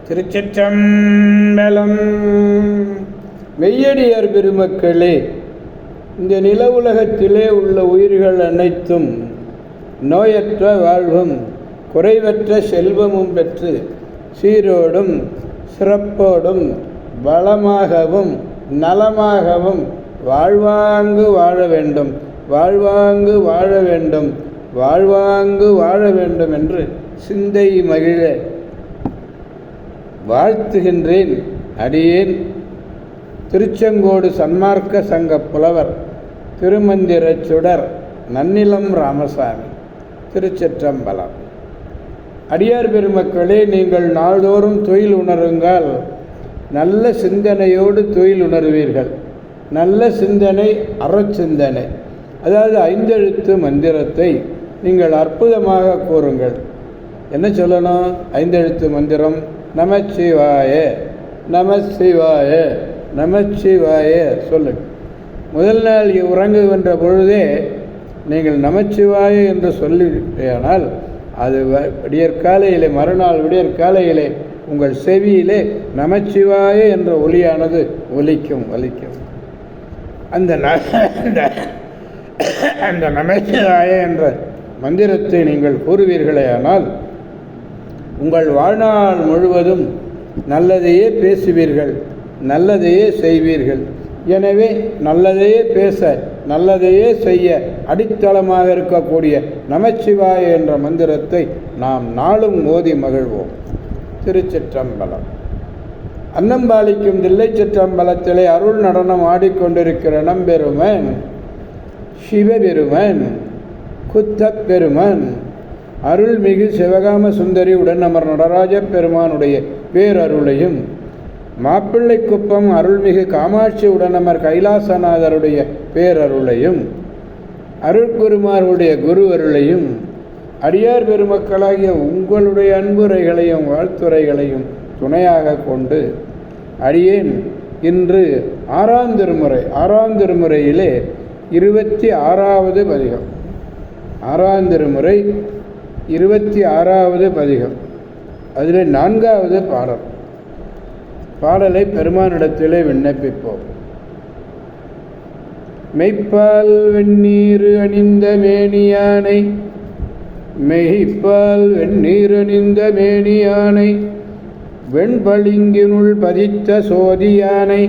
திருச்சிற்றம்பலம். மெய்யடியார் பெருமக்களே, இந்த நில உலகத்திலே உள்ள உயிர்கள் அனைத்தும் நோயற்ற வாழ்வும் குறைவற்ற செல்வமும் பெற்று சீரோடும் சிறப்போடும் வளமாகவும் நலமாகவும் வாழ்வாங்கு வாழ வேண்டும், வாழ்வாங்கு வாழ வேண்டும், வாழ்வாங்கு வாழ வேண்டும் என்று சிந்தை மகிழ வாழ்த்துகின்றேன். அடியேன் திருச்செங்கோடு சன்மார்க்க சங்க புலவர் திருமந்திர சுடர் நன்னிலம் ராமசாமி. திருச்சிற்றம்பலம். அடியார் பெருமக்களே, நீங்கள் நாள்தோறும் தொழில் உணருங்கள். நல்ல சிந்தனையோடு தொழில் உணர்வீர்கள். நல்ல சிந்தனை அறச்சிந்தனை, அதாவது ஐந்தெழுத்து மந்திரத்தை நீங்கள் அற்புதமாக கூறுங்கள். என்ன சொல்லணும்? ஐந்தெழுத்து மந்திரம் நமச்சிவாய நமச்சிவாய நமச்சிவாய சொல்லுங்கள். முதல் நாள் உறங்குகின்ற பொழுதே நீங்கள் நமச்சிவாய என்று சொல்லினால் அது விடியற்காலையிலே, மறுநாள் விடியற்காலையிலே உங்கள் செவியிலே நமச்சிவாய என்ற ஒலியானது ஒலிக்கும். அந்த நமச்சிவாய என்ற மந்திரத்தை நீங்கள் கூறுவீர்களே ஆனால் உங்கள் வாழ்நாள் முழுவதும் நல்லதையே பேசுவீர்கள், நல்லதையே செய்வீர்கள். எனவே நல்லதையே பேச, நல்லதையே செய்ய அடித்தளமாக இருக்கக்கூடிய நமச்சிவாய என்ற மந்திரத்தை நாம் நாளும் ஓதி மகிழ்வோம். திருச்சிற்றம்பலம். அன்னம்பாலிக்கும் தில்லை சிற்றம்பலத்திலே அருள் நடனம் ஆடிக்கொண்டிருக்கிற நம்பெருமன் சிவபெருமன் குத்தப்பெருமன் அருள்மிகு சிவகாம சுந்தரி உடன் அமர் நடராஜ பெருமானுடைய பேரருளையும், மாப்பிள்ளை குப்பம் அருள்மிகு காமாட்சி உடனமர் கைலாசநாதருடைய பேரருளையும், அருள்குருமாருடைய குரு அருளையும், அடியார் பெருமக்களாகிய உங்களுடைய அன்புரைகளையும் வாழ்த்துரைகளையும் துணையாக கொண்டு அடியேன் இன்று ஆறாம் திருமுறையிலே 26வது பதிகம், ஆறாம் திருமுறை 26வது பதிகம், அதில் 4வது பாடலை பெருமானிடத்திலே விண்ணப்பிப்போம். மெய்ப்பால் வெந்நீர் அணிந்த மேனியானை, மெய்ப்பால் வெந்நீர் அணிந்த மேனியானை, வெண்பளிங்கினுள் பதித்த சோதியானை,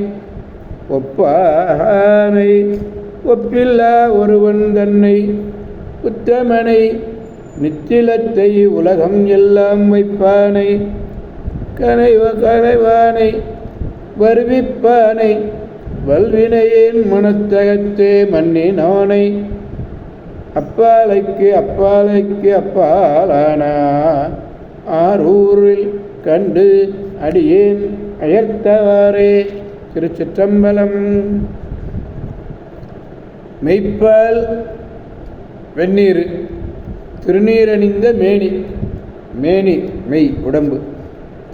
ஒப்பானை ஒப்பில்லா ஒருவன் தன்னை, உத்தமனை நித்திலத்தை உலகம் எல்லாம் வைப்பானை, கனைவானை வருவிப்பானை, வல்வினையேன் மனத்தகத்தே மன்னினானை, அப்பாலைக்கு அப்பாலான ஆரூரில் கண்டு அடியேன் அயர்த்தவாறே. திருச்சிற்றம்பலம். மெய்ப்பால் வெந்நீர், திருநீரணிந்த மேனி மெய் உடம்பு,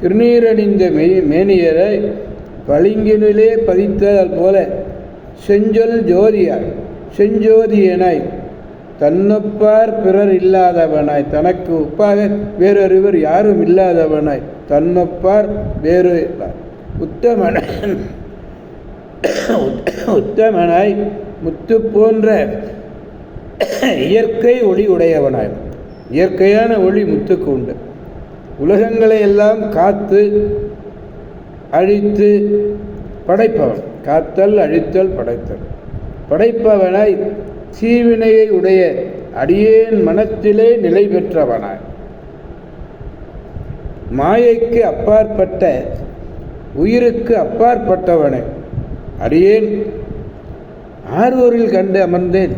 திருநீரணிந்த மேனியரை பளிங்கினிலே பதித்தல் போல செஞ்சொல் செஞ்சோதியனாய், தன்னொப்பார் பிறர் இல்லாதவனாய், தனக்கு ஒப்பாக வேறொருவர் யாரும் இல்லாதவனாய், தன்னொப்பார் வேறு உத்தமனாய், முத்து போன்ற இயற்கை ஒளி உடையவனாய், இயற்கையான ஒளி முத்துக்கு உண்டு. உலகங்களை எல்லாம் காத்து அழித்து படைப்பவன், காத்தல் அழித்தல் படைத்தல் படைப்பவனாய், தீவினையை உடைய அடியேன் மனத்திலே நிலை பெற்றவனாய், மாயைக்கு அப்பாற்பட்ட உயிருக்கு அப்பாற்பட்டவனை அடியேன் ஆரூரில் கண்டு அமர்ந்தேன்,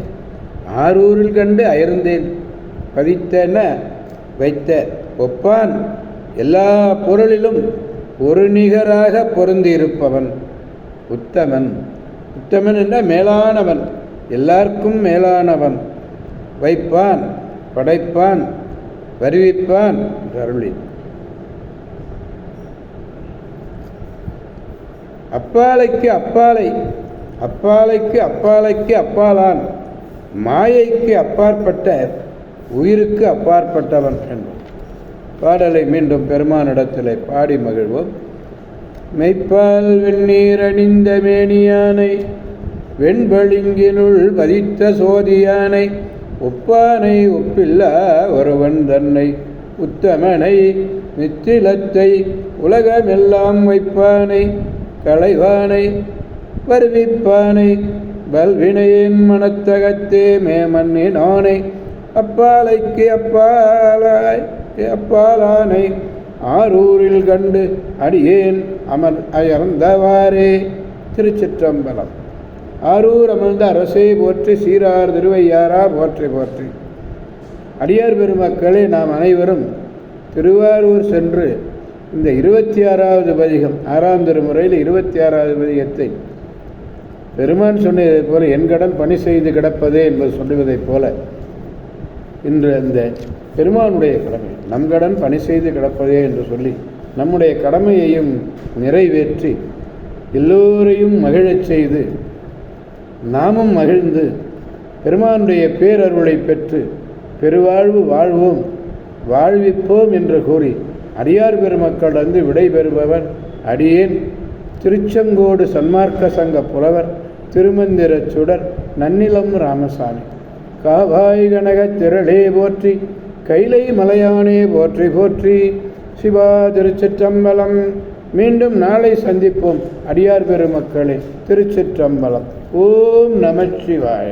ஆரூரில் கண்டு அயர்ந்தேன். பதித்தன வைத்த ஒப்பான், எல்லா பொருளிலும் ஒரு நிகராக பொருந்தியிருப்பவன் உத்தமன். உத்தமன் என்ற மேலானவன், எல்லாருக்கும் மேலானவன். வைப்பான், படைப்பான், வருவிப்பான் அருளி. அப்பாலைக்கு அப்பாலான், மாயைக்கு அப்பாற்பட்ட உயிருக்கு அப்பாற்பட்டவன் என்பது. பாடலை மீண்டும் பெருமானிடத்திலே பாடி மகிழ்வோம். மெய்ப்பால் வெந்நீர் அணிந்த மேனியானை வெண்பளிங்கினுள் பதித்த சோதியானை ஒப்பானை ஒப்பில்லா ஒருவன் தன்னை உத்தமனை நித்திலத்தை உலகமெல்லாம் வைப்பானை களைவானை வருவிப்பானை பல்வினையின் மனத்தகத்தே மேமன்னினோனை அப்பாலைக்கு அப்பாலானை ஆரூரில் கண்டு அடியேன் அயர்ந்தவாறே. திருச்சிற்றம்பலம். ஆரூர் அமர்ந்த அரசே போற்றி, சீரார் திருவையாரா போற்றி போற்றி. அடியார் பெருமக்களே, நாம் அனைவரும் திருவாரூர் சென்று இந்த 26வது பதிகம் 6ஆம் திருமுறையில் 26வது பதிகத்தை பெருமான் சொன்னதைப் போல என் கடன் பணி செய்து கிடப்பதே என்பது சொல்லுவதைப் போல இன்று அந்த பெருமானுடைய கடமை நம் கடன் பணி செய்து கிடப்பதே என்று சொல்லி நம்முடைய கடமையையும் நிறைவேற்றி எல்லோரையும் மகிழச் செய்து நாமும் மகிழ்ந்து பெருமானுடைய பேரருளை பெற்று பெருவாழ்வு வாழ்வோம் வாழ்விப்போம் என்று கூறி அடியார் பெருமக்களிடந்து விடை பெறுபவர் அடியேன் திருச்செங்கோடு சன்மார்க்க சங்க புலவர் திருமந்திர சுடர் நன்னிலம் ராமசாமி. காவாய் கனகத் திரளே போற்றி, கைலை மலையானே போற்றி போற்றி. சிவா திருச்சிற்றம்பலம். மீண்டும் நாளை சந்திப்போம் அடியார் பெருமக்களே. திருச்சிற்றம்பலம். ஓம் நமச்சிவாய.